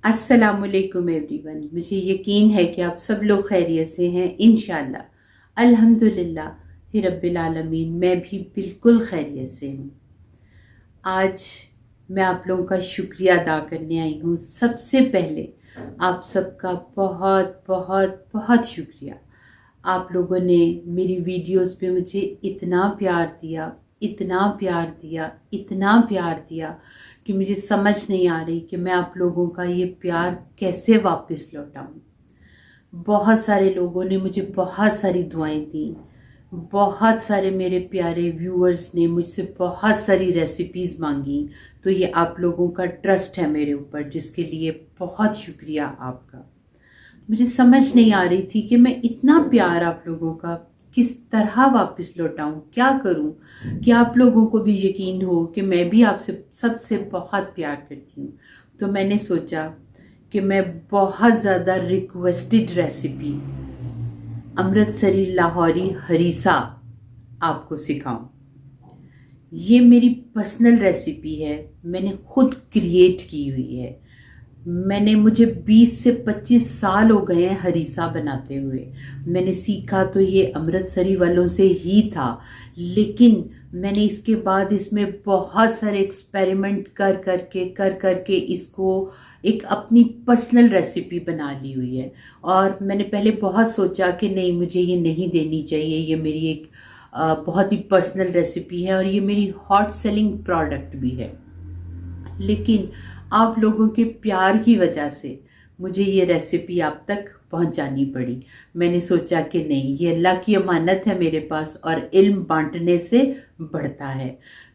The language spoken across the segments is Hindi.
अस्सलामुअलैकुम एवरीवन। मुझे यकीन है कि आप सब लोग खैरियत से हैं इंशाल्लाह। अल्हम्दुलिल्लाह ही रब्बिल आलमीन, मैं भी बिल्कुल खैरियत से हूँ। आज मैं आप लोगों का शुक्रिया अदा करने आई हूँ। सबसे पहले आप सबका बहुत बहुत बहुत शुक्रिया। आप लोगों ने मेरी वीडियोस पे मुझे इतना प्यार दिया, इतना प्यार दिया, इतना प्यार दिया कि मुझे समझ नहीं आ रही कि मैं आप लोगों का ये प्यार कैसे वापस लौटाऊं। बहुत सारे लोगों ने मुझे बहुत सारी दुआएं दी। बहुत सारे मेरे प्यारे व्यूअर्स ने मुझसे बहुत सारी रेसिपीज़ मांगी। तो ये आप लोगों का ट्रस्ट है मेरे ऊपर, जिसके लिए बहुत शुक्रिया आपका। मुझे समझ नहीं आ रही थी कि मैं इतना प्यार आप लोगों का किस तरह वापस लौटाऊं, क्या करूं कि आप लोगों को भी यकीन हो कि मैं भी आपसे सबसे बहुत प्यार करती हूं। तो मैंने सोचा कि मैं बहुत ज़्यादा रिक्वेस्टेड रेसिपी अमृतसरी लाहौरी हरीसा आपको सिखाऊं। ये मेरी पर्सनल रेसिपी है, मैंने खुद क्रिएट की हुई है। मुझे 20 से 25 साल हो गए हैं हरीसा बनाते हुए। मैंने सीखा तो ये अमृतसरी वालों से ही था, लेकिन मैंने इसके बाद इसमें बहुत सारे एक्सपेरिमेंट कर करके इसको एक अपनी पर्सनल रेसिपी बना ली हुई है। और मैंने पहले बहुत सोचा कि नहीं, मुझे ये नहीं देनी चाहिए, ये मेरी एक बहुत ही पर्सनल रेसिपी है और ये मेरी हॉट सेलिंग प्रोडक्ट भी है। लेकिन आप लोगों के प्यार की वजह से मुझे ये रेसिपी आप तक पहुंचानी पड़ी। मैंने सोचा कि नहीं, ये अल्लाह की अमानत है मेरे पास और इल्म बांटने से बढ़ता है।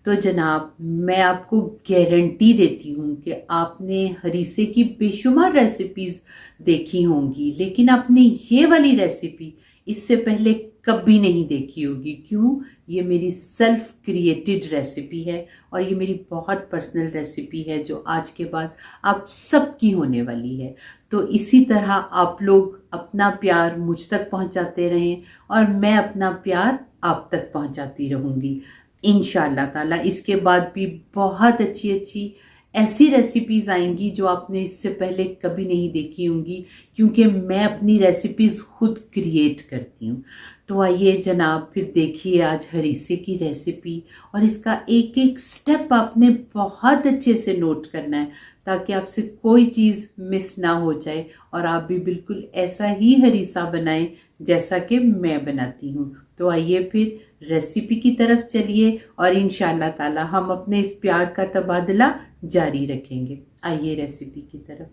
तो जनाब, मैं आपको गारंटी देती हूँ कि आपने हरीसे की बेशुमार रेसिपीज़ देखी होंगी, लेकिन आपने ये वाली रेसिपी इससे पहले कभी नहीं देखी होगी। क्यों? ये मेरी सेल्फ क्रिएटेड रेसिपी है और ये मेरी बहुत पर्सनल रेसिपी है जो आज के बाद आप सबकी होने वाली है। तो इसी तरह आप लोग अपना प्यार मुझ तक पहुंचाते रहें और मैं अपना प्यार आप तक पहुंचाती रहूँगी इंशाअल्लाह ताला। इसके बाद भी बहुत अच्छी अच्छी ऐसी रेसिपीज़ आएंगी जो आपने इससे पहले कभी नहीं देखी होंगी, क्योंकि मैं अपनी रेसिपीज़ खुद क्रिएट करती हूँ। तो आइए जनाब, फिर देखिए आज हरीसे की रेसिपी, और इसका एक एक स्टेप आपने बहुत अच्छे से नोट करना है ताकि आपसे कोई चीज़ मिस ना हो जाए और आप भी बिल्कुल ऐसा ही हरीसा बनाएं जैसा कि मैं बनाती हूँ। तो आइए फिर रेसिपी की तरफ चलिए और इंशाअल्लाह ताला हम अपने इस प्यार का तबादला जारी रखेंगे। आइए रेसिपी की तरफ।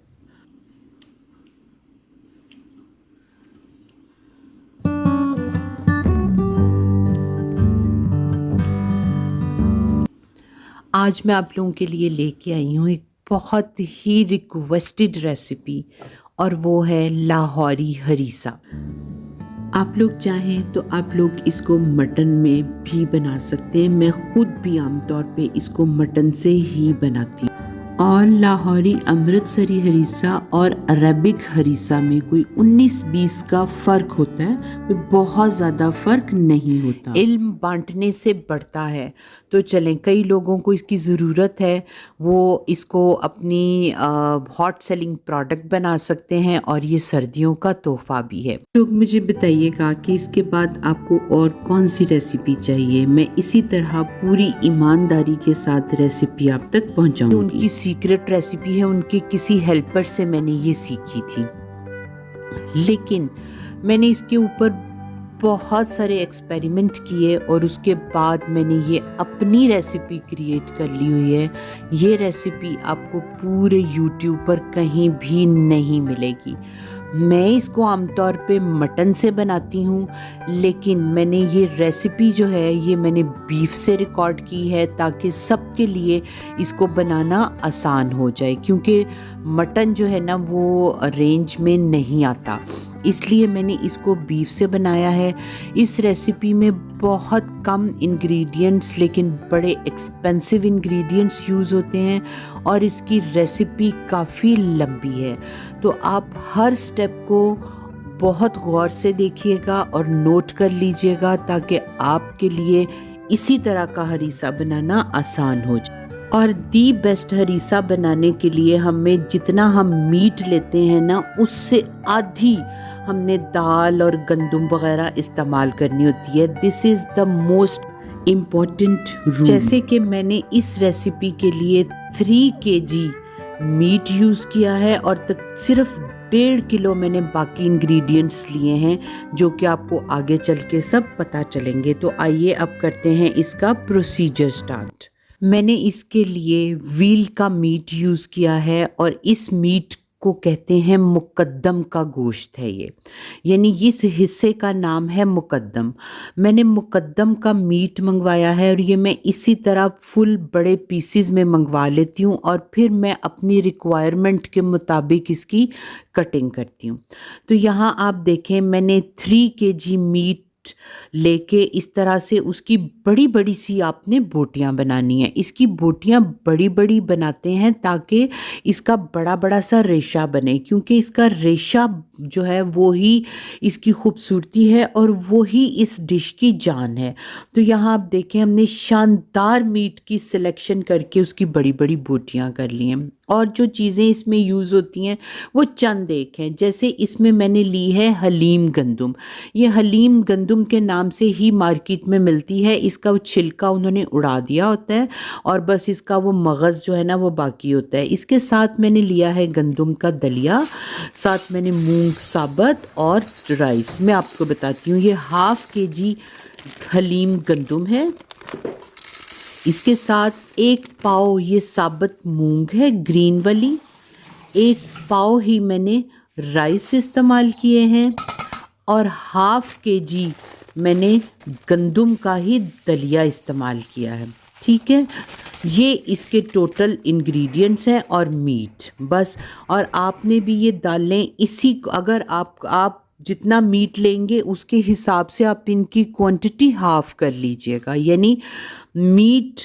आज मैं आप लोगों के लिए लेके आई हूँ एक बहुत ही रिक्वेस्टेड रेसिपी, और वो है लाहौरी हरीसा। आप लोग चाहें तो आप लोग इसको मटन में भी बना सकते हैं। मैं खुद भी आमतौर पे इसको मटन से ही बनाती हूँ। और लाहौरी अमृतसरी हरीसा और अरबिक हरीसा में कोई 19-20 का फ़र्क होता है, कोई बहुत ज़्यादा फ़र्क नहीं होता। इल्म बांटने से बढ़ता है। तो चलें, कई लोगों को इसकी ज़रूरत है, वो इसको अपनी हॉट सेलिंग प्रोडक्ट बना सकते हैं और ये सर्दियों का तोहफ़ा भी है। लोग मुझे बताइएगा कि इसके बाद आपको और कौन सी रेसिपी चाहिए। मैं इसी तरह पूरी ईमानदारी के साथ रेसिपी आप तक पहुँचाऊँगी। तो उनकी सीक्रेट रेसिपी है, उनके किसी हेल्पर से मैंने ये सीखी थी, लेकिन मैंने इसके ऊपर बहुत सारे एक्सपेरिमेंट किए और उसके बाद मैंने ये अपनी रेसिपी क्रिएट कर ली हुई है। ये रेसिपी आपको पूरे YouTube पर कहीं भी नहीं मिलेगी। मैं इसको आमतौर पे मटन से बनाती हूँ, लेकिन मैंने ये रेसिपी जो है ये मैंने बीफ से रिकॉर्ड की है ताकि सबके लिए इसको बनाना आसान हो जाए, क्योंकि मटन जो है ना वो रेंज में नहीं आता, इसलिए मैंने इसको बीफ से बनाया है। इस रेसिपी में बहुत कम इंग्रेडिएंट्स लेकिन बड़े एक्सपेंसिव इंग्रेडिएंट्स यूज़ होते हैं और इसकी रेसिपी काफ़ी लंबी है। तो आप हर स्टेप को बहुत गौर से देखिएगा और नोट कर लीजिएगा ताकि आपके लिए इसी तरह का हरीसा बनाना आसान हो जाए। और दी बेस्ट हरीसा बनाने के लिए हमें जितना हम मीट लेते हैं ना, उससे आधी हमने दाल और गंदुम वगैरह इस्तेमाल करनी होती है। This is the most important rule. जैसे कि मैंने इस रेसिपी के लिए 3 kg मीट यूज़ किया है और सिर्फ 1.5 किलो मैंने बाकी इंग्रेडिएंट्स लिए हैं, जो कि आपको आगे चल के सब पता चलेंगे। तो आइए अब करते हैं इसका प्रोसीजर स्टार्ट। मैंने इसके लिए व्हील का मीट यूज़ किया है और इस मीट को कहते हैं मुकद्दम का गोश्त है ये, यानी इस हिस्से का नाम है मुकद्दम। मैंने मुकद्दम का मीट मंगवाया है और ये मैं इसी तरह फुल बड़े पीसीज में मंगवा लेती हूँ और फिर मैं अपनी रिक्वायरमेंट के मुताबिक इसकी कटिंग करती हूँ। तो यहाँ आप देखें, मैंने 3 kg मीट लेके इस तरह से उसकी बड़ी बड़ी सी आपने बोटियां बनानी है। इसकी बोटियां बड़ी बड़ी बनाते हैं ताकि इसका बड़ा बड़ा सा रेशा बने, क्योंकि इसका रेशा जो है वो ही इसकी खूबसूरती है और वो ही इस डिश की जान है। तो यहाँ आप देखें, हमने शानदार मीट की सिलेक्शन करके उसकी बड़ी बड़ी बोटियां कर ली हैं और जो चीज़ें इसमें यूज़ होती हैं वो चंद एक हैं। जैसे इसमें मैंने ली है हलीम गंदुम। ये हलीम गंदुम के नाम से ही मार्केट में मिलती है। इसका वो छिलका उन्होंने उड़ा दिया होता है और बस इसका वो मगज़ जो है ना वो बाकी होता है। इसके साथ मैंने लिया है गंदुम का दलिया, साथ मैंने मूंग साबत और राइस। मैं आपको बताती हूँ, ये 1/2 kg हलीम गंदुम है। इसके साथ 1 पाव ये साबुत मूंग है ग्रीन वाली, 1 पाव ही मैंने राइस इस्तेमाल किए हैं और 1/2 kg मैंने गंदुम का ही दलिया इस्तेमाल किया है। ठीक है, ये इसके टोटल इंग्रेडिएंट्स हैं और मीट बस। और आपने भी ये दालें इसी, अगर आप जितना मीट लेंगे उसके हिसाब से आप इनकी क्वांटिटी हाफ कर लीजिएगा, यानी मीट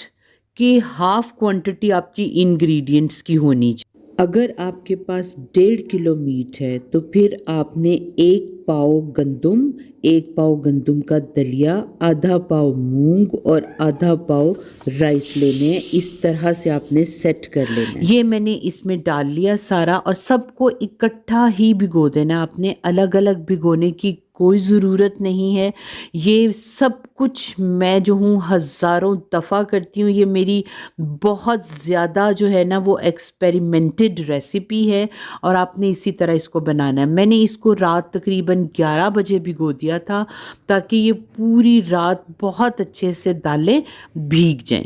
के हाफ क्वांटिटी आपकी इंग्रेडिएंट्स की होनी चाहिए। अगर आपके पास 1.5 किलो मीट है तो फिर आपने 1 पाव गंदुम, 1 पाव गंदुम का दलिया, आधा पाव मूंग और आधा पाव राइस लेने हैं। इस तरह से आपने सेट कर लेना है। ये मैंने इसमें डाल लिया सारा और सबको इकट्ठा ही भिगो देना। आपने अलग अलग भिगोने की कोई ज़रूरत नहीं है। ये सब कुछ मैं जो हूँ हज़ारों दफ़ा करती हूँ। ये मेरी बहुत ज़्यादा जो है ना वो एक्सपेरिमेंटेड रेसिपी है और आपने इसी तरह इसको बनाना है। मैंने इसको रात तकरीबन 11 बजे भिगो दिया था ताकि ये पूरी रात बहुत अच्छे से दालें भीग जाएं।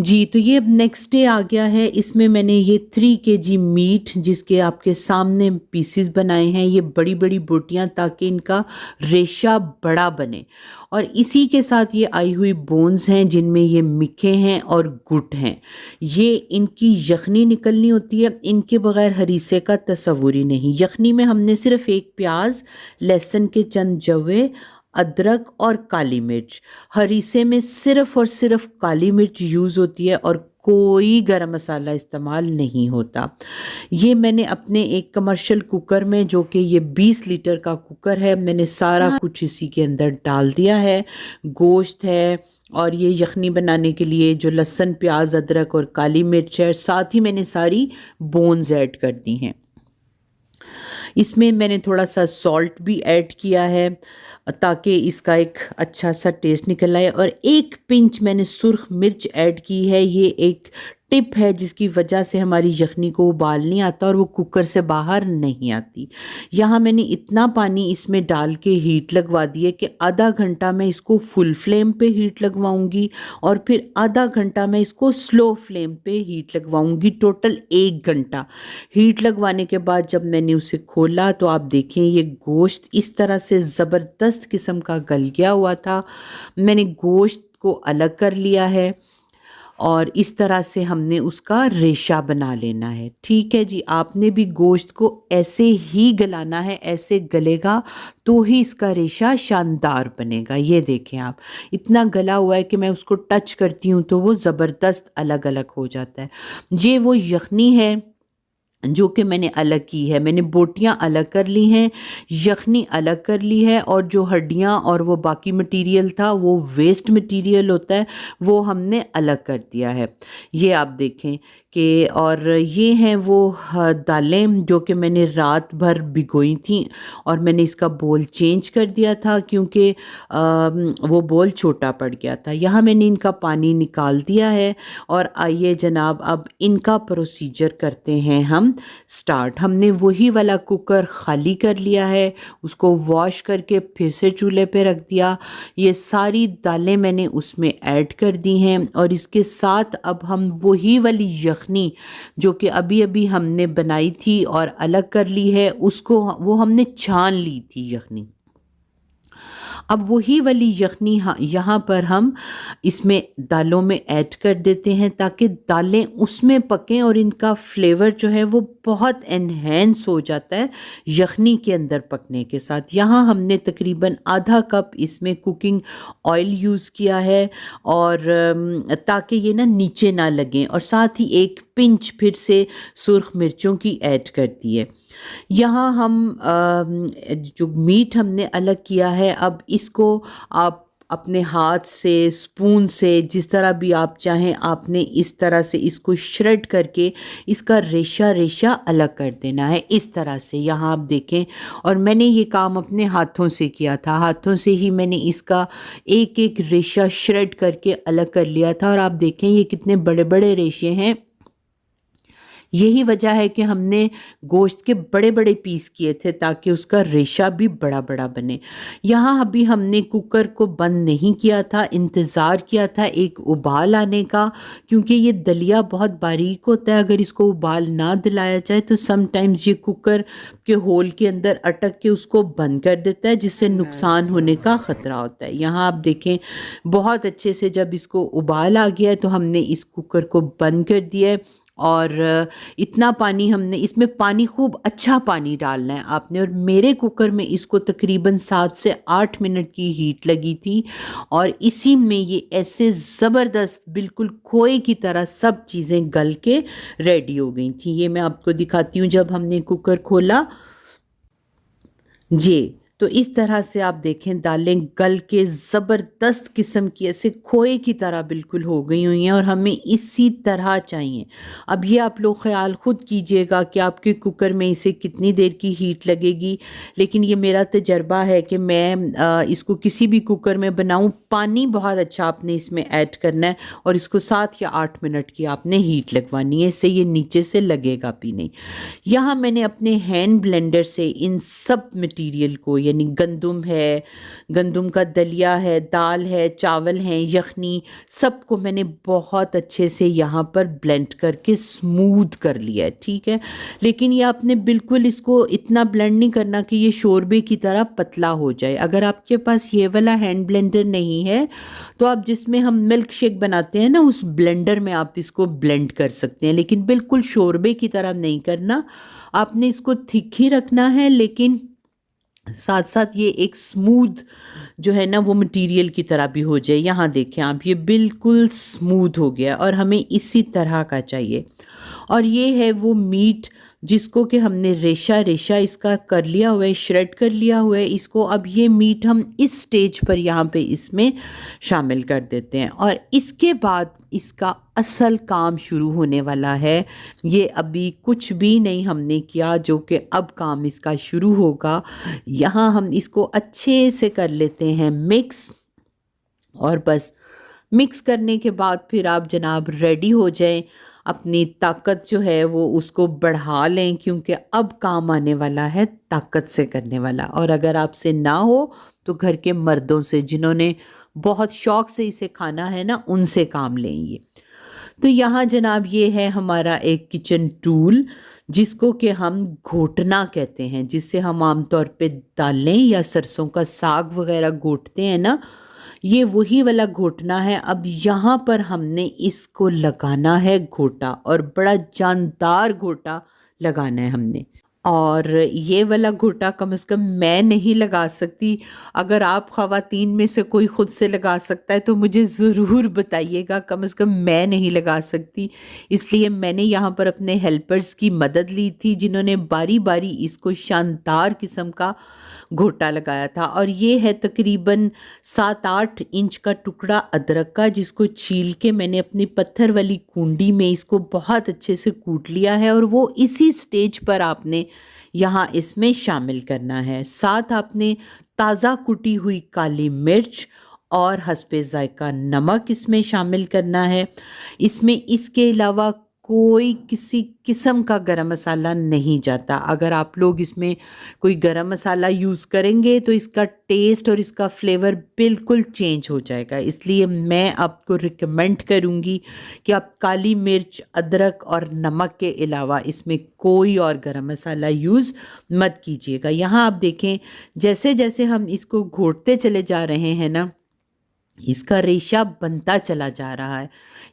जी, तो ये अब नेक्स्ट डे आ गया है। इसमें मैंने ये 3 kg मीट, जिसके आपके सामने पीसेस बनाए हैं, ये बड़ी बड़ी बोटियां, ताकि इनका रेशा बड़ा बने। और इसी के साथ ये आई हुई बोन्स हैं जिनमें ये मिखे हैं और गुट हैं। ये इनकी यखनी निकलनी होती है, इनके बगैर हरीसे का तस्वुर ही नहीं। यखनी में हमने सिर्फ 1 प्याज, लहसुन के चंद जवे, अदरक और काली मिर्च। हरीसे में सिर्फ और सिर्फ काली मिर्च यूज़ होती है और कोई गरम मसाला इस्तेमाल नहीं होता। ये मैंने अपने एक कमर्शियल कुकर में, जो कि ये 20 लीटर का कुकर है, मैंने सारा कुछ इसी के अंदर डाल दिया है। गोश्त है और ये यखनी बनाने के लिए जो लहसुन, प्याज, अदरक और काली मिर्च है, साथ ही मैंने सारी बोन्स ऐड कर दी हैं। इसमें मैंने थोड़ा सा सॉल्ट भी ऐड किया है ताकि इसका एक अच्छा सा टेस्ट निकल आए, और 1 पिंच मैंने सुर्ख मिर्च ऐड की है। ये एक टिप है जिसकी वजह से हमारी यखनी को उबाल नहीं आता और वो कुकर से बाहर नहीं आती। यहाँ मैंने इतना पानी इसमें डाल के हीट लगवा दी है कि आधा घंटा मैं इसको फुल फ्लेम पे हीट लगवाऊंगी और फिर आधा घंटा मैं इसको स्लो फ्लेम पे हीट लगवाऊंगी। टोटल 1 घंटा हीट लगवाने के बाद जब मैंने उसे खोला तो आप देखें ये गोश्त इस तरह से ज़बरदस्त किस्म का गल गया हुआ था। मैंने गोश्त को अलग कर लिया है और इस तरह से हमने उसका रेशा बना लेना है। ठीक है जी, आपने भी गोश्त को ऐसे ही गलाना है, ऐसे गलेगा तो ही इसका रेशा शानदार बनेगा। ये देखें आप, इतना गला हुआ है कि मैं उसको टच करती हूँ तो वो ज़बरदस्त अलग अलग हो जाता है। ये वो यखनी है जो कि मैंने अलग की है। मैंने बोटियां अलग कर ली हैं, यखनी अलग कर ली है, और जो हड्डियां और वो बाकी मटेरियल था, वो वेस्ट मटेरियल होता है, वो हमने अलग कर दिया है। ये आप देखें कि, और ये हैं वो दालें जो कि मैंने रात भर भिगोई थी, और मैंने इसका बोल चेंज कर दिया था क्योंकि वो बोल छोटा पड़ गया था। यहाँ मैंने इनका पानी निकाल दिया है, और आइए जनाब अब इनका प्रोसीजर करते हैं हम स्टार्ट। हमने वही वाला कुकर खाली कर लिया है, उसको वॉश करके फिर से चूल्हे पे रख दिया। ये सारी दालें मैंने उसमें ऐड कर दी हैं, और इसके साथ अब हम वही वाली यखनी जो कि अभी अभी हमने बनाई थी और अलग कर ली है, उसको वो हमने छान ली थी यखनी। अब वही वाली यखनी यहाँ पर हम इसमें दालों में ऐड कर देते हैं ताकि दालें उसमें पकें और इनका फ्लेवर जो है वो बहुत एनहेंस हो जाता है यखनी के अंदर पकने के साथ। यहाँ हमने तकरीबन आधा कप इसमें कुकिंग ऑयल यूज़ किया है, और ताकि ये ना नीचे ना लगें, और साथ ही एक पिंच फिर से सुर्ख मिर्चों की ऐड कर दी है। यहाँ हम जो मीट हमने अलग किया है, अब इसको आप अपने हाथ से, स्पून से, जिस तरह भी आप चाहें, आपने इस तरह से इसको श्रेड करके इसका रेशा रेशा अलग कर देना है, इस तरह से। यहाँ आप देखें, और मैंने ये काम अपने हाथों से किया था, हाथों से ही मैंने इसका एक एक रेशा श्रेड करके अलग कर लिया था। और आप देखें ये कितने बड़े बड़े रेशे हैं। यही वजह है कि हमने गोश्त के बड़े बड़े पीस किए थे ताकि उसका रेशा भी बड़ा बड़ा बने। यहाँ अभी हमने कुकर को बंद नहीं किया था, इंतज़ार किया था एक उबाल आने का, क्योंकि ये दलिया बहुत बारीक होता है। अगर इसको उबाल ना दिलाया जाए तो समटाइम्स ये कुकर के होल के अंदर अटक के उसको बंद कर देता है, जिससे नुकसान होने का ख़तरा होता है। यहाँ आप देखें बहुत अच्छे से जब इसको उबाल आ गया है तो हमने इस कुकर को बंद कर दिया है, और इतना पानी हमने इसमें, पानी खूब अच्छा पानी डालना है आपने। और मेरे कुकर में इसको तकरीबन 7 से 8 मिनट की हीट लगी थी, और इसी में ये ऐसे ज़बरदस्त बिल्कुल खोए की तरह सब चीज़ें गल के रेडी हो गई थी। ये मैं आपको दिखाती हूँ जब हमने कुकर खोला। जी, तो इस तरह से आप देखें दालें गल के ज़बरदस्त किस्म की ऐसे खोए की तरह बिल्कुल हो गई हुई हैं, और हमें इसी तरह चाहिए। अब ये आप लोग ख्याल ख़ुद कीजिएगा कि आपके कुकर में इसे कितनी देर की हीट लगेगी, लेकिन ये मेरा तजर्बा है कि मैं इसको किसी भी कुकर में बनाऊं, पानी बहुत अच्छा आपने इसमें ऐड करना है, और इसको 7 या 8 मिनट की आपने हीट लगवानी है, इससे ये नीचे से लगेगा भी नहीं। यहाँ मैंने अपने हैंड ब्लेंडर से इन सब मटीरियल को, यानी गंदम है, गंदम का दलिया है, दाल है, चावल हैं, यखनी, सबको मैंने बहुत अच्छे से यहाँ पर ब्लेंड करके स्मूथ कर लिया है। ठीक है, लेकिन ये आपने बिल्कुल इसको इतना ब्लेंड नहीं करना कि ये शोरबे की तरह पतला हो जाए। अगर आपके पास ये वाला हैंड ब्लेंडर नहीं है तो आप जिसमें हम मिल्क शेक बनाते हैं ना, उस ब्लेंडर में आप इसको ब्लेंड कर सकते हैं, लेकिन बिल्कुल शोरबे की तरह नहीं करना। आपने इसको थिक ही रखना है, लेकिन साथ साथ ये एक स्मूथ जो है ना वो मटेरियल की तरह भी हो जाए। यहाँ देखें आप, ये बिल्कुल स्मूथ हो गया, और हमें इसी तरह का चाहिए। और ये है वो मीट जिसको कि हमने रेशा रेशा इसका कर लिया हुआ है, श्रेड कर लिया हुआ है इसको। अब ये मीट हम इस स्टेज पर यहाँ पे इसमें शामिल कर देते हैं, और इसके बाद इसका असल काम शुरू होने वाला है। ये अभी कुछ भी नहीं हमने किया, जो कि अब काम इसका शुरू होगा। यहाँ हम इसको अच्छे से कर लेते हैं मिक्स, और बस मिक्स करने के बाद फिर आप जनाब रेडी हो जाएं। अपनी ताकत जो है वो उसको बढ़ा लें, क्योंकि अब काम आने वाला है ताकत से करने वाला। और अगर आपसे ना हो तो घर के मर्दों से, जिन्होंने बहुत शौक़ से इसे खाना है ना, उनसे काम लेंगे। तो यहाँ जनाब ये है हमारा एक किचन टूल, जिसको कि हम घोटना कहते हैं, जिससे हम आमतौर पे दालें या सरसों का साग वगैरह घोटते हैं ना, ये वही वाला घोटना है। अब यहाँ पर हमने इसको लगाना है घोटा, और बड़ा जानदार घोटा लगाना है हमने। और ये वाला घोटा कम से कम मैं नहीं लगा सकती। अगर आप ख़वातीन में से कोई ख़ुद से लगा सकता है तो मुझे ज़रूर बताइएगा, कम से कम मैं नहीं लगा सकती। इसलिए मैंने यहाँ पर अपने हेल्पर्स की मदद ली थी, जिन्होंने बारी बारी इसको शानदार किस्म का घोटा लगाया था। और ये है तकरीबन 7-8 इंच का टुकड़ा अदरक का, जिसको छील के मैंने अपनी पत्थर वाली कुंडी में इसको बहुत अच्छे से कूट लिया है। और वो इसी स्टेज पर आपने यहाँ इसमें शामिल करना है। साथ आपने ताज़ा कुटी हुई काली मिर्च और हस्बे ज़ायका नमक इसमें शामिल करना है। इसमें इसके अलावा कोई किसी किस्म का गरम मसाला नहीं जाता। अगर आप लोग इसमें कोई गरम मसाला यूज़ करेंगे तो इसका टेस्ट और इसका फ्लेवर बिल्कुल चेंज हो जाएगा। इसलिए मैं आपको रिकमेंड करूँगी कि आप काली मिर्च, अदरक और नमक के अलावा इसमें कोई और गरम मसाला यूज़ मत कीजिएगा। यहाँ आप देखें, जैसे जैसे हम इसको घोटते चले जा रहे हैं ना, इसका रेशा बनता चला जा रहा है।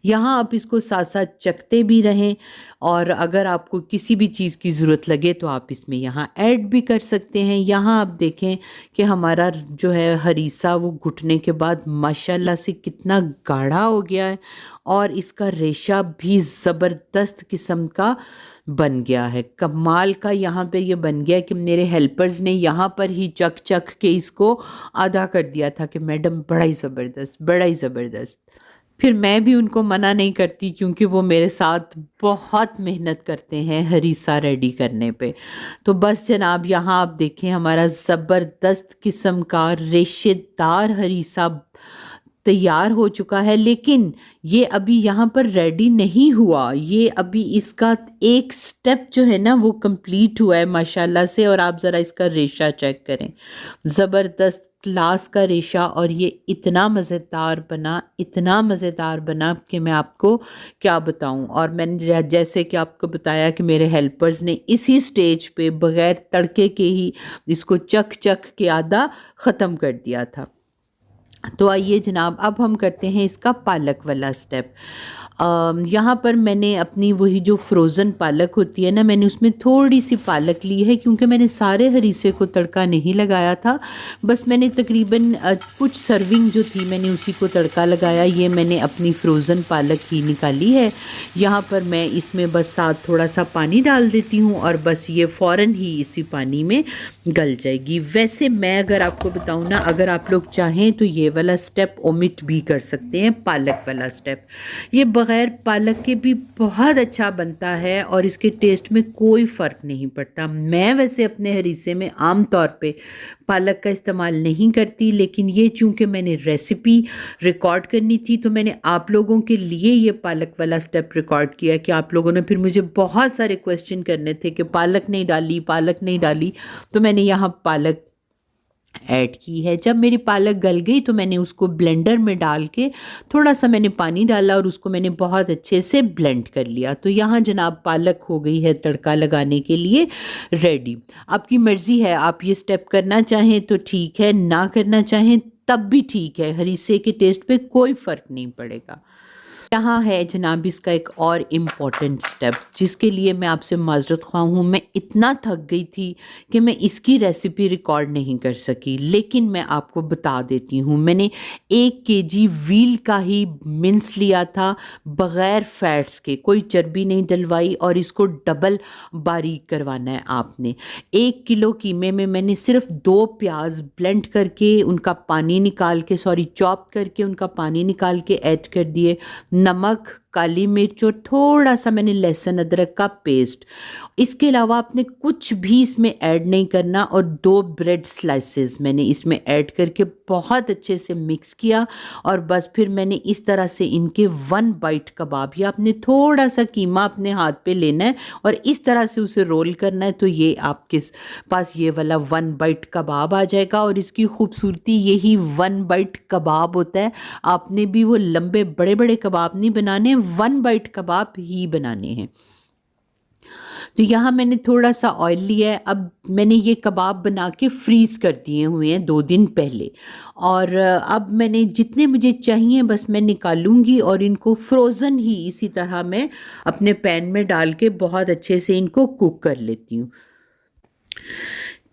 यहाँ आप इसको साथ साथ चखते भी रहें, और अगर आपको किसी भी चीज़ की ज़रूरत लगे तो आप इसमें यहाँ ऐड भी कर सकते हैं। यहाँ आप देखें कि हमारा जो है हरीसा वो घुटने के बाद माशाल्लाह से कितना गाढ़ा हो गया है, और इसका रेशा भी ज़बरदस्त किस्म का बन गया है। कमाल का यहाँ पे ये बन गया कि मेरे हेल्पर्स ने यहाँ पर ही चख चख के इसको आधा कर दिया था कि मैडम बड़ा ही ज़बरदस्त, बड़ा ही ज़बरदस्त। फिर मैं भी उनको मना नहीं करती, क्योंकि वो मेरे साथ बहुत मेहनत करते हैं हरीसा रेडी करने पे। तो बस जनाब, यहाँ आप देखें हमारा ज़बरदस्त किस्म का रेशेदार हरीसा तैयार हो चुका है। लेकिन ये अभी यहाँ पर रेडी नहीं हुआ, ये अभी इसका एक स्टेप जो है ना वो कंप्लीट हुआ है माशाल्लाह से। और आप ज़रा इसका रेशा चेक करें, ज़बरदस्त क्लास का रेशा। और ये इतना मज़ेदार बना, इतना मज़ेदार बना कि मैं आपको क्या बताऊं। और मैंने जैसे कि आपको बताया कि मेरे हेल्पर्स ने इसी स्टेज पे बग़ैर तड़के के ही इसको चख चख के आधा ख़त्म कर दिया था। तो आइए जनाब, अब हम करते हैं इसका पालक वाला स्टेप। यहाँ पर मैंने अपनी वही जो फ्रोज़न पालक होती है ना, मैंने उसमें थोड़ी सी पालक ली है, क्योंकि मैंने सारे हरीसे को तड़का नहीं लगाया था। बस मैंने तकरीबन कुछ सर्विंग जो थी मैंने उसी को तड़का लगाया। ये मैंने अपनी फ्रोज़न पालक ही निकाली है। यहाँ पर मैं इसमें बस साथ थोड़ा सा पानी डाल देती हूँ, और बस ये फ़ौरन ही इसी पानी में गल जाएगी। वैसे मैं अगर आपको बताऊँ ना, अगर आप लोग चाहें तो ये वाला स्टेप ओमिट भी कर सकते हैं, पालक वाला स्टेप। ये बग़ैर पालक के भी बहुत अच्छा बनता है, और इसके टेस्ट में कोई फ़र्क नहीं पड़ता। मैं वैसे अपने हरीसे में आम तौर पे पालक का इस्तेमाल नहीं करती, लेकिन ये चूँकि मैंने रेसिपी रिकॉर्ड करनी थी तो मैंने आप लोगों के लिए ये पालक वाला स्टेप रिकॉर्ड किया। कि आप लोगों ने फिर मुझे बहुत सारे क्वेश्चन करने थे कि पालक नहीं डाली, पालक नहीं डाली, तो मैंने यहाँ पालक ऐड की है। जब मेरी पालक गल गई तो मैंने उसको ब्लेंडर में डाल के थोड़ा सा मैंने पानी डाला, और उसको मैंने बहुत अच्छे से ब्लेंड कर लिया। तो यहाँ जनाब पालक हो गई है तड़का लगाने के लिए रेडी। आपकी मर्ज़ी है, आप ये स्टेप करना चाहें तो ठीक है, ना करना चाहें तब भी ठीक है। हरीसे के टेस्ट पे कोई फ़र्क नहीं पड़ेगा। यहाँ है जनाब इसका एक और इम्पॉर्टेंट स्टेप, जिसके लिए मैं आपसे माजरत ख्वाह हूँ। मैं इतना थक गई थी कि मैं इसकी रेसिपी रिकॉर्ड नहीं कर सकी, लेकिन मैं आपको बता देती हूँ। मैंने 1 केजी व्हील का ही मिन्स लिया था, बग़ैर फैट्स के, कोई चर्बी नहीं डलवाई, और इसको डबल बारीक करवाना है आपने। 1 किलो कीमे में मैंने सिर्फ 2 प्याज ब्लेंड करके उनका पानी निकाल के, चॉप करके उनका पानी निकाल के ऐड कर दिए, नमक, काली मिर्च और थोड़ा सा मैंने लहसुन अदरक का पेस्ट। इसके अलावा आपने कुछ भी इसमें ऐड नहीं करना। और 2 ब्रेड स्लाइसेस मैंने इसमें ऐड करके बहुत अच्छे से मिक्स किया, और बस फिर मैंने इस तरह से इनके 1 बाइट कबाब, या आपने थोड़ा सा कीमा अपने हाथ पे लेना है और इस तरह से उसे रोल करना है, तो ये आपके पास ये वाला 1 बाइट कबाब आ जाएगा। और इसकी खूबसूरती यही 1 बाइट कबाब होता है। आपने भी वो लंबे बड़े बड़े कबाब नहीं बनाने, 1 बाइट कबाब ही बनाने हैं। तो यहाँ मैंने थोड़ा सा ऑयल लिया है। अब मैंने ये कबाब बना के फ्रीज़ कर दिए हुए हैं 2 दिन पहले, और अब मैंने जितने मुझे चाहिए बस मैं निकालूंगी, और इनको फ्रोज़न ही इसी तरह मैं अपने पैन में डाल के बहुत अच्छे से इनको कुक कर लेती हूँ।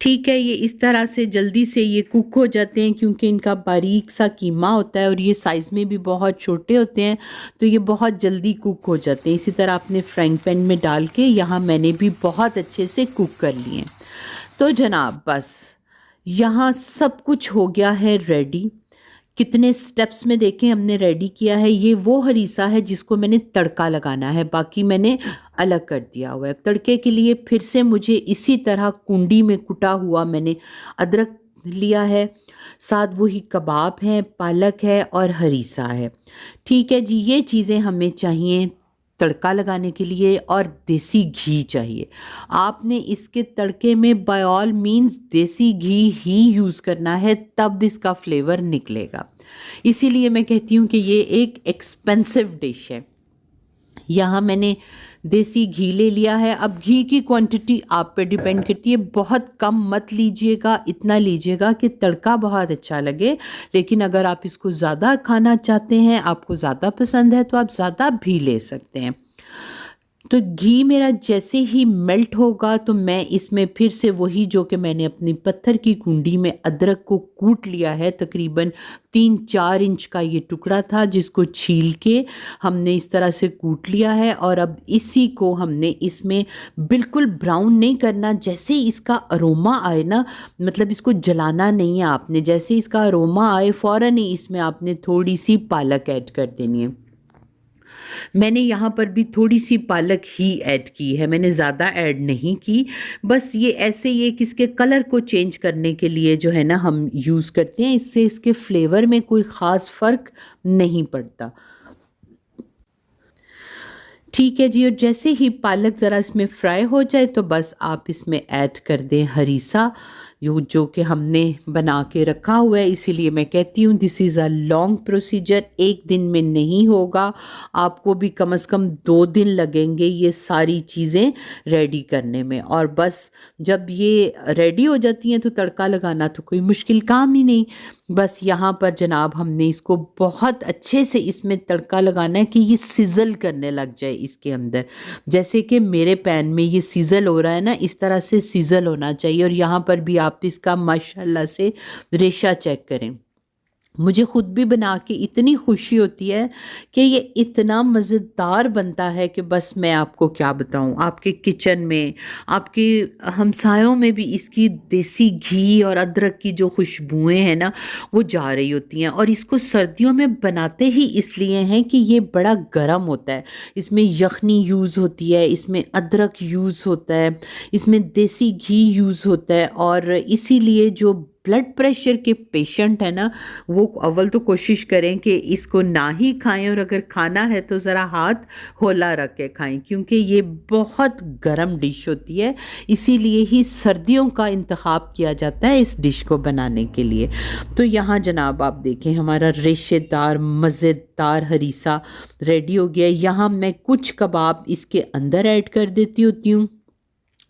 ठीक है, ये इस तरह से जल्दी से ये कुक हो जाते हैं क्योंकि इनका बारीक सा कीमा होता है और ये साइज़ में भी बहुत छोटे होते हैं, तो ये बहुत जल्दी कुक हो जाते हैं। इसी तरह अपने फ्राइंग पैन में डाल के यहाँ मैंने भी बहुत अच्छे से कुक कर लिए। तो जनाब बस यहाँ सब कुछ हो गया है रेडी। कितने स्टेप्स में देखें हमने रेडी किया है। ये वो हरीसा है जिसको मैंने तड़का लगाना है, बाकी मैंने अलग कर दिया हुआ है। तड़के के लिए फिर से मुझे इसी तरह कुंडी में कुटा हुआ मैंने अदरक लिया है, साथ वही कबाब हैं, पालक है और हरीसा है। ठीक है जी, ये चीज़ें हमें चाहिए तड़का लगाने के लिए और देसी घी चाहिए। आपने इसके तड़के में बाय ऑल मीन्स देसी घी ही यूज़ करना है, तब इसका फ्लेवर निकलेगा। इसीलिए मैं कहती हूँ कि ये एक एक्सपेंसिव डिश है। यहाँ मैंने देसी घी ले लिया है। अब घी की क्वांटिटी आप पे डिपेंड करती है, बहुत कम मत लीजिएगा, इतना लीजिएगा कि तड़का बहुत अच्छा लगे। लेकिन अगर आप इसको ज़्यादा खाना चाहते हैं, आपको ज़्यादा पसंद है, तो आप ज़्यादा भी ले सकते हैं। तो घी मेरा जैसे ही मेल्ट होगा तो मैं इसमें फिर से वही जो कि मैंने अपनी पत्थर की कुंडी में अदरक को कूट लिया है, तकरीबन 3-4 इंच का ये टुकड़ा था जिसको छील के हमने इस तरह से कूट लिया है। और अब इसी को हमने इसमें बिल्कुल ब्राउन नहीं करना, जैसे ही इसका अरोमा आए ना, मतलब इसको जलाना नहीं है आपने, जैसे इसका अरोमा आए फ़ौरन ही इसमें आपने थोड़ी सी पालक ऐड कर देनी है। मैंने यहाँ पर भी थोड़ी सी पालक ही ऐड की है, मैंने ज़्यादा ऐड नहीं की। बस ये ऐसे ये किसके कलर को चेंज करने के लिए जो है ना हम यूज़ करते हैं, इससे इसके फ्लेवर में कोई ख़ास फ़र्क नहीं पड़ता। ठीक है जी, और जैसे ही पालक ज़रा इसमें फ्राई हो जाए तो बस आप इसमें ऐड कर दें हरीसा, जो कि हमने बना के रखा हुआ है। इसीलिए मैं कहती हूँ this is a long procedure, एक दिन में नहीं होगा, आपको भी कम से कम 2 दिन लगेंगे ये सारी चीज़ें रेडी करने में। और बस जब ये रेडी हो जाती हैं तो तड़का लगाना तो कोई मुश्किल काम ही नहीं। बस यहाँ पर जनाब हमने इसको बहुत अच्छे से इसमें तड़का लगाना है कि ये सिज़ल करने लग जाए इसके अंदर। जैसे कि मेरे पैन में ये सिज़ल हो रहा है ना, इस तरह से सिज़ल होना चाहिए। और यहाँ पर भी आप इसका माशाल्लाह से रेशा चेक करें। मुझे ख़ुद भी बना के इतनी खुशी होती है कि ये इतना मज़ेदार बनता है कि बस मैं आपको क्या बताऊं। आपके किचन में, आपके हमसायों में भी इसकी देसी घी और अदरक की जो खुशबुएं हैं ना, वो जा रही होती हैं। और इसको सर्दियों में बनाते ही इसलिए हैं कि ये बड़ा गर्म होता है, इसमें यखनी यूज़ होती है, इसमें अदरक यूज़ होता है, इसमें देसी घी यूज़ होता है। और इसीलिए जो ब्लड प्रेशर के पेशेंट है ना, वो अव्वल तो कोशिश करें कि इसको ना ही खाएं, और अगर खाना है तो ज़रा हाथ होला रख के खाएं, क्योंकि ये बहुत गर्म डिश होती है। इसीलिए ही सर्दियों का इंतखाब किया जाता है इस डिश को बनाने के लिए। तो यहाँ जनाब आप देखें हमारा रेशेदार मज़ेदार हरीसा रेडी हो गया। यहाँ मैं कुछ कबाब इसके अंदर ऐड कर देती होती हूँ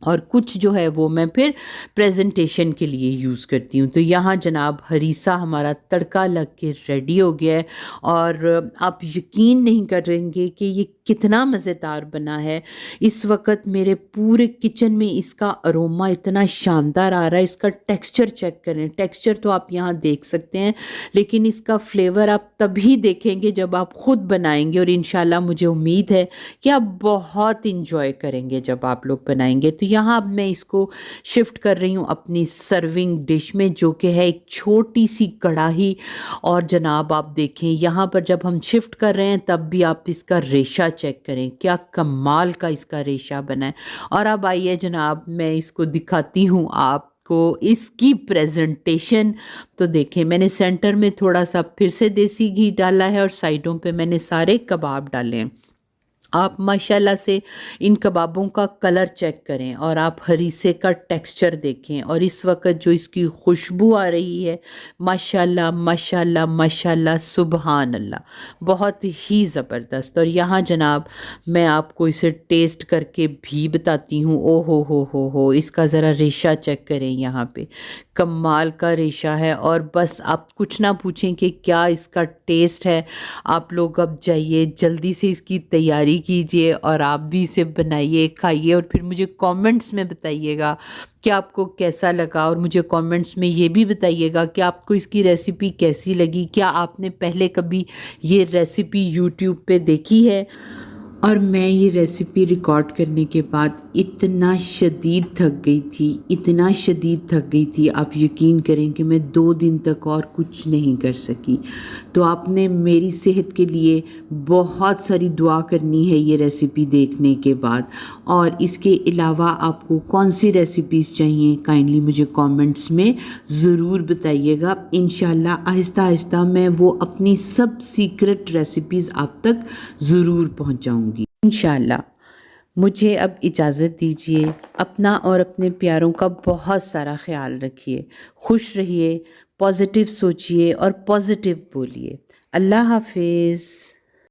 और कुछ जो है वो मैं फिर प्रेजेंटेशन के लिए यूज़ करती हूँ। तो यहाँ जनाब हरीसा हमारा तड़का लग के रेडी हो गया है। और आप यकीन नहीं करेंगे कि ये कितना मज़ेदार बना है। इस वक्त मेरे पूरे किचन में इसका अरोमा इतना शानदार आ रहा है। इसका टेक्सचर चेक करें, टेक्सचर तो आप यहाँ देख सकते हैं, लेकिन इसका फ्लेवर आप तभी देखेंगे जब आप ख़ुद बनाएंगे। और इंशाल्लाह मुझे उम्मीद है कि आप बहुत इंजॉय करेंगे जब आप लोग बनाएंगे। तो यहाँ अब मैं इसको शिफ्ट कर रही हूँ अपनी सर्विंग डिश में, जो कि है एक छोटी सी कढ़ाई। और जनाब आप देखें यहाँ पर जब हम शिफ्ट कर रहे हैं तब भी आप इसका रेशा चेक करें, क्या कमाल का इसका रेशा बना है। और अब आइए जनाब मैं इसको दिखाती हूँ आपको इसकी प्रेजेंटेशन। तो देखें मैंने सेंटर में थोड़ा सा फिर से देसी घी डाला है और साइडों पे मैंने सारे कबाब डाले हैं। आप माशाल्लाह से इन कबाबों का कलर चेक करें और आप हरीसे का टेक्सचर देखें, और इस वक्त जो इसकी खुशबू आ रही है, माशाल्लाह माशाल्लाह माशाल्लाह सुबहान अल्लाह, बहुत ही ज़बरदस्त। और यहाँ जनाब मैं आपको इसे टेस्ट करके भी बताती हूँ। ओ हो, इसका ज़रा रेशा चेक करें यहाँ पे, कमाल का रेशा है। और बस आप कुछ ना पूछें कि क्या इसका टेस्ट है। आप लोग अब जाइए जल्दी से इसकी तैयारी कीजिए और आप भी इसे बनाइए, खाइए और फिर मुझे कमेंट्स में बताइएगा कि आपको कैसा लगा। और मुझे कमेंट्स में ये भी बताइएगा कि आपको इसकी रेसिपी कैसी लगी। क्या आपने पहले कभी ये रेसिपी यूट्यूब पे देखी है? और मैं ये रेसिपी रिकॉर्ड करने के बाद इतना शदीद थक गई थी, इतना शदीद थक गई थी, आप यकीन करें कि मैं 2 दिन तक और कुछ नहीं कर सकी। तो आपने मेरी सेहत के लिए बहुत सारी दुआ करनी है ये रेसिपी देखने के बाद। और इसके अलावा आपको कौन सी रेसिपीज़ चाहिए काइंडली मुझे कमेंट्स में ज़रूर बताइएगा। इंशाल्लाह आहिस्ता आहिस्ता मैं वो अपनी सब सीक्रेट रेसिपीज़ आप तक ज़रूर पहुंचाऊंगी इंशाल्लाह। मुझे अब इजाज़त दीजिए। अपना और अपने प्यारों का बहुत सारा ख्याल रखिए। खुश रहिए, पॉजिटिव सोचिए और पॉजिटिव बोलिए। अल्लाह हाफिज़।